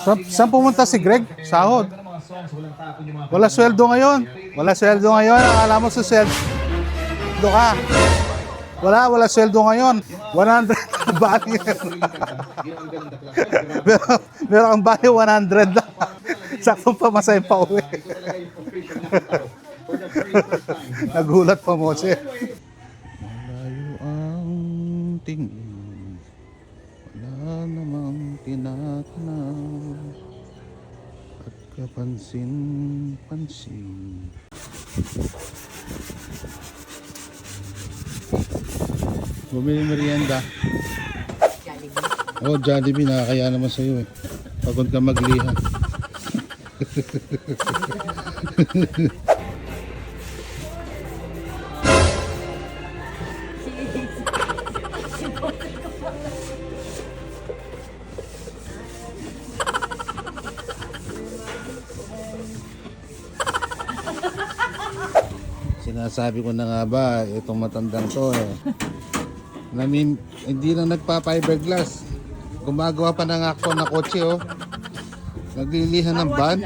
Saan pumunta si Greg? Sahod. Wala sweldo ngayon. Wala sweldo ngayon. Akala mo sa sweldo ka. Wala sweldo ngayon. 100 bali. Meron kang bali 100 lang. Saktong pamasahin pa uwi. Nagulat pa mo siya. Malayo ang tingin, wala namang tinatanaw, at kapansin-pansin. Bumili merienda. Oh, Jollibee, nakakaya naman sa'yo eh. Pagod ka magliha. Sinasabi ko na nga ba, itong matandang to eh. Hindi lang nagpa-fiberglass. Gumagawa pa ng akto na kotse oh. Nagliliha ng van.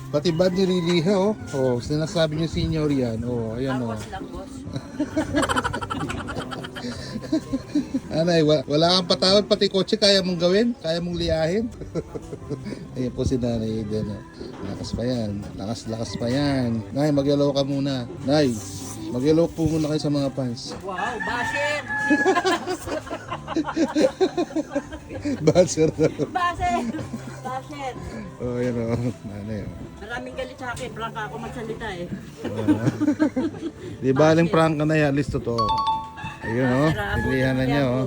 Pati van nililiha oh. Oh, sinasabi niyo senior yan. Oh, ayan oh. Anay, wala kang patawad, pati kotse kaya mong gawin? Kaya mong liyahin? Ayan po si Nanay Eden. Lakas pa yan. Lakas pa yan. Nay, mag-hello ka muna. Nay, mag-hello po muna kayo sa mga fans. Wow, basher! Basher. Basher! Oh, yan o. Nanay o. Maraming galit sa akin, prangka ako magsalita eh. Di baling prank ka na yan, list to. Ayun o. Pilihan na niya o.